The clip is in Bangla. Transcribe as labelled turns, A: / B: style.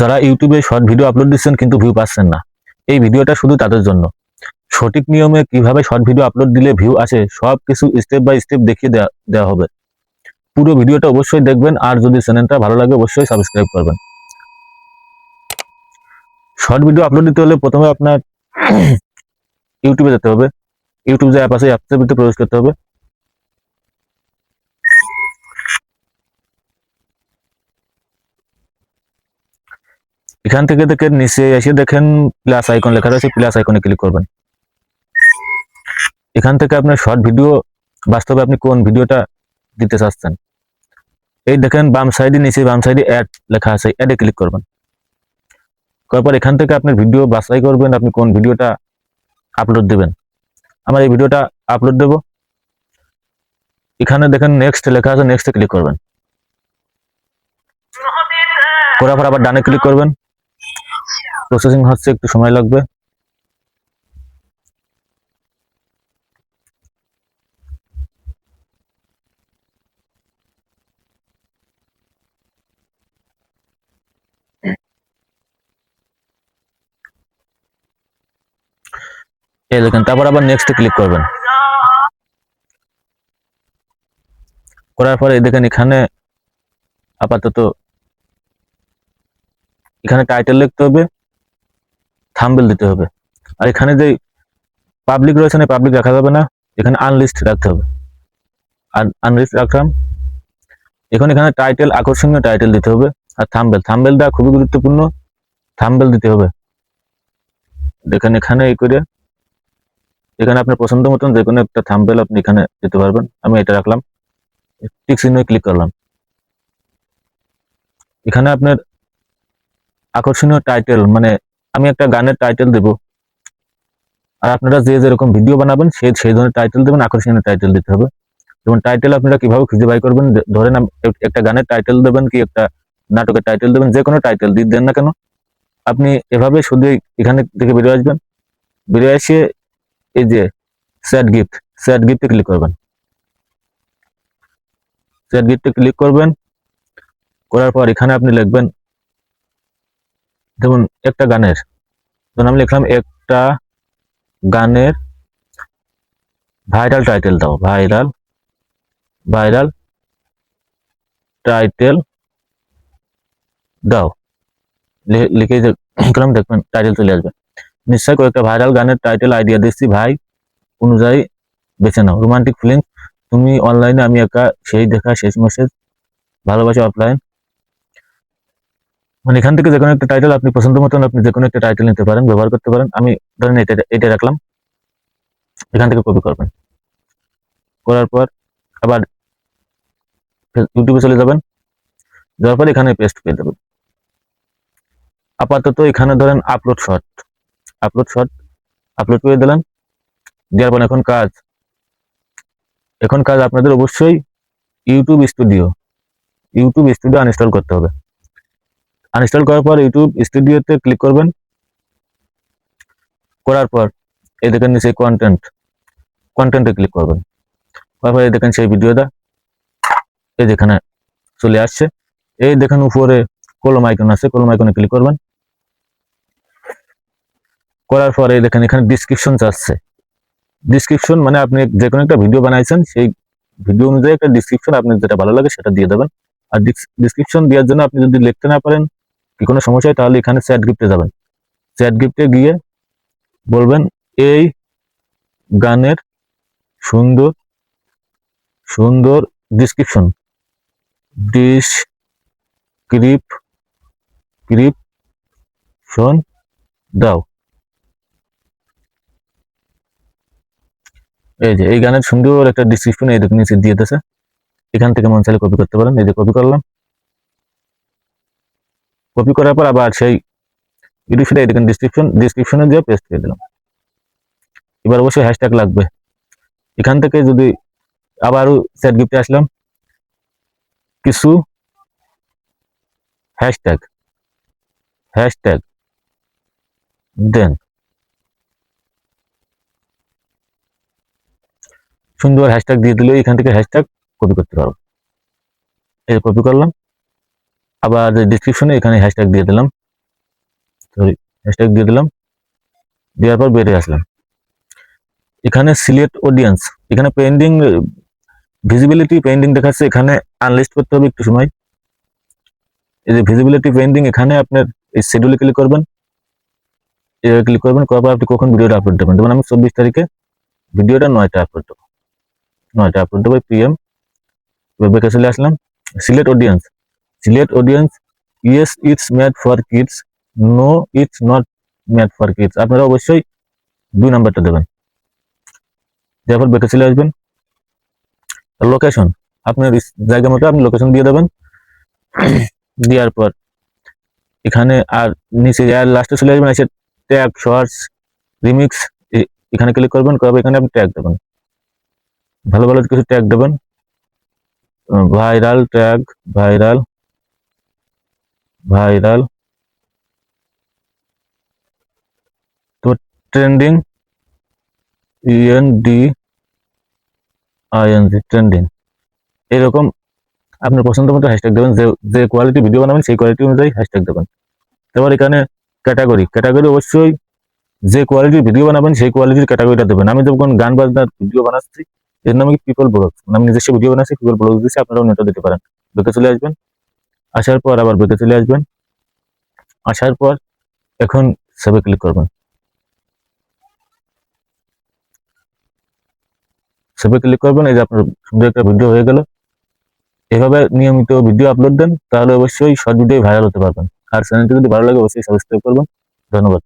A: যারা ইউটিউবে শর্ট ভিডিও আপলোড দিচ্ছেন কিন্তু ভিউ পাচ্ছেন না, এই ভিডিওটা শুধু তাদের জন্য। সঠিক নিয়মে কিভাবে শর্ট ভিডিও আপলোড দিলে ভিউ আসে সব কিছু স্টেপ বাই স্টেপ দেখিয়ে দেওয়া হবে। পুরো ভিডিওটা অবশ্যই দেখবেন, আর যদি চ্যানেলটা ভালো লাগে অবশ্যই সাবস্ক্রাইব করবেন। শর্ট ভিডিও আপলোড দিতে হলে প্রথমে আপনার ইউটিউবে যেতে হবে। ইউটিউব যে অ্যাপ আছে অ্যাপসের ভিতরে প্রবেশ করতে হবে। এখান থেকে দেখেন নিচে এসে দেখেন প্লাস আইকন লেখা রয়েছে, প্লাস আইকনে ক্লিক করবেন। এখান থেকে আপনার শর্ট ভিডিও বাস্তবে আপনি কোন ভিডিওটা দিতে চাচ্ছেন, এই দেখেন বাম সাইডে নিচে বাম সাইডে অ্যাড লেখা আছে, অ্যাডে ক্লিক করবেন। তারপর এখান থেকে আপনার ভিডিও বাছাই করবেন আপনি কোন ভিডিওটা আপলোড দেবেন। আমার এই ভিডিওটা আপলোড দেব। এখানে দেখেন নেক্সট লেখা আছে, নেক্সটে ক্লিক করবেন। করার পর আবার ডানে ক্লিক করবেন। প্রসেসিং হচ্ছে, একটু সময় লাগবে। এই দেখেন, তারপর আবার নেক্সটে ক্লিক করবেন। করার পরে দেখেন এখানে আপাতত এখানে টাইটেল লিখতে হবে, থাম্বনেল দিতে হবে। আর এখানে যে পাবলিক রয়েছে না, পাবলিক রাখা যাবে না, এখানে আনলিস্ট রাখতে হবে। আর আনলিস্ট রাখলাম। এখন এখানে টাইটেল আকর্ষণীয় টাইটেল দিতে হবে। আর থাম্বনেলটা খুবই গুরুত্বপূর্ণ, থাম্বনেল দিতে হবে। দেখেন এখানে এই করে এখানে আপনার পছন্দ মতন যে কোনো একটা থাম্বনেল আপনি এখানে দিতে পারবেন। আমি এটা রাখলাম, টিক চিহ্নে ক্লিক করলাম। এখানে আপনার আকর্ষণীয় টাইটেল মানে আমি একটা গানের টাইটেল দেব, আর আপনারা যে যেরকম ভিডিও বানাবেন সেই ধরনের টাইটেল দেবেন, আকর্ষণীয় টাইটেল দিতে হবে। যেমন টাইটেল আপনারা কিভাবে খুঁজে বাই করবেন, ধরেন একটা গানের টাইটেল দেবেন কি একটা নাটকের টাইটেল দেবেন, যে কোনো টাইটেল দেন না কেন, আপনি এভাবে শুধু এখানে থেকে বেরিয়ে আসবেন। বেরিয়ে এসে এই যে স্যাট গিফটে ক্লিক করবেন। স্যাট গিফটে ক্লিক করবেন, করার পর এখানে আপনি লিখবেন যেমন একটা গানের, ধরুন আমি লিখলাম একটা গানের ভাইরাল টাইটেল দাও, ভাইরাল টাইটেল দাও লিখে দেখলাম, দেখবেন টাইটেল চলে আসবে। নিশ্চয় কয়েকটা ভাইরাল গানের টাইটেল আইডিয়া দিচ্ছি ভাই, অনুযায়ী বেছে নাও। রোমান্টিক ফিলিংস, তুমি অনলাইনে, আমি একা, সেই দেখা, শেষ মেসেজ, ভালোবাসা অফলাইন। মানে এখান থেকে যে কোনো একটা টাইটেল আপনি পছন্দ মতন আপনি যে কোনো একটা টাইটেল নিতে পারেন, ব্যবহার করতে পারেন। আমি ধরেন এটা রাখলাম। এখান থেকে কপি করবেন। করার পর আবার ইউটিউবে চলে যাবেন, যাওয়ার পর এখানে পেস্ট করে দেবেন। আপাতত এখানে ধরেন আপলোড শর্ট আপলোড করে দিলেন। দেওয়ার পর এখন কাজ আপনাদের অবশ্যই ইউটিউব স্টুডিও আনইনস্টল করতে হবে। আনইনস্টল করার পর ইউটিউব স্টুডিওতে ক্লিক করবেন। করার পর এই দেখেন নিচে কন্টেন্টে ক্লিক করবেন। তারপর এই দেখেন সেই ভিডিওটা এই যেখানে চলে আসছে। এই দেখেন উপরে কলম আইকন আছে, কলম আইকনে ক্লিক করবেন। করার পর এই দেখেন এখানে ডিসক্রিপশন চাচ্ছে। ডিসক্রিপশন মানে আপনি যে কোনো একটা ভিডিও বানাইছেন, সেই ভিডিও অনুযায়ী একটা ডিসক্রিপশন আপনি যেটা ভালো লাগে সেটা দিয়ে দেবেন। আর ডিসক্রিপশন দেওয়ার জন্য আপনি যদি লিখতে না পারেন, কি কোনো সমস্যা হয়, তাহলে এখানে চ্যাট গিফটে যাবেন। চ্যাট গিফটে গিয়ে বলবেন এই গানের সুন্দর সুন্দর ডিসক্রিপশন দাও। এই যে এই গানের সুন্দর একটা ডিসক্রিপশন এই দেখুন নিচে দিয়ে দিয়েছে। এখান থেকে মন চাইলে কপি করতে পারেন। এই যে কপি করলাম। কপি করার পর আবার সেই ইউটিউবে এই দেখেন ডিসক্রিপশনে দিয়ে পেস্ট করে দিলাম। এবার অবশ্যই হ্যাশট্যাগ লাগবে। এখান থেকে যদি আবারও চ্যাট গিফটে আসলাম, কিছু হ্যাশট্যাগ দেন। সুন্দর হ্যাশট্যাগ দিয়ে দিলে এখান থেকে হ্যাশট্যাগ কপি করতে পারবো। এই কপি করলাম, আবার ডিসক্রিপশনে এখানে হ্যাশট্যাগ দিয়ে দিলাম। হ্যাশট্যাগ দিয়ে দিলাম, দেওয়ার পর বেরিয়ে আসলাম। এখানে সিলেক্ট অডিয়েন্স, এখানে পেন্ডিং ভিজিবিলিটি পেন্ডিং দেখাচ্ছে, এখানে আনলিস্ট করতে হবে একটু সময়। এই যে ভিজিবিলিটি পেন্ডিং, এখানে আপনার এই শিডিউলে ক্লিক করবেন, ক্লিক করবেন, করার পর আপনি কখন ভিডিওটা আপলোড দেবেন। যেমন আমি 24 তারিখে ভিডিওটা 9টায় আপলোড দেবো, 9টায় আপলোড দেবো PM। বেঁকে চলে আসলাম। Select audience, yes it's made for kids, no it's not made for kids. আপনারা অবশ্যই 2 নাম্বারটা দেবেন। তারপর বেঁকে চলে আসবেন। লোকেশন, আপনার জায়গা মতো আপনি লোকেশন দিয়ে দেবেন। দেওয়ার পর এখানে আর নিচে আর লাস্টে চলে আসবেন, এসে ট্যাগ, শর্টস, রিমিক্স, এখানে ক্লিক করবেন, কবে এখানে আপনি ট্যাগ দেবেন, ভালো ভালো কিছু ট্যাগ দেবেন। ভাইরাল ট্যাগ, ভাইরাল, ভাইরাল, তো ট্রেন্ডিং, ENDING, ট্রেন্ডিং, এরকম আপনার পছন্দ মতো হ্যাশট্যাগ দেবেন। যে কোয়ালিটি ভিডিও বানাবেন সেই কোয়ালিটি অনুযায়ী হ্যাশট্যাগ দেবেন। তারপর এখানে ক্যাটাগরি অবশ্যই যে কোয়ালিটির ভিডিও বানাবেন সেই কোয়ালিটির ক্যাটাগরিটা দেবেন। আমি যখন গান বাজনার ভিডিও বানাচ্ছি, এর নাম পিপল ব্লগস, আমি নিজস্ব ভিডিও বানাচ্ছি, পিপল ব্লগস দিচ্ছি, আপনারাও নেটও দিতে পারেন। বেঁকে চলে আসবেন, আসার পর আবার বেঁকে চলে আসবেন, আসার পর এখন সেভে ক্লিক করবেন। সেভে ক্লিক করবেন, এই যে আপনার সুন্দর একটা ভিডিও হয়ে গেল। এভাবে নিয়মিত ভিডিও আপলোড দেন, তাহলে অবশ্যই শর্ট ভিডিও ভাইরাল হতে পারবেন। আর চ্যানেলটি যদি ভালো লাগে অবশ্যই সাবস্ক্রাইব করবেন। ধন্যবাদ।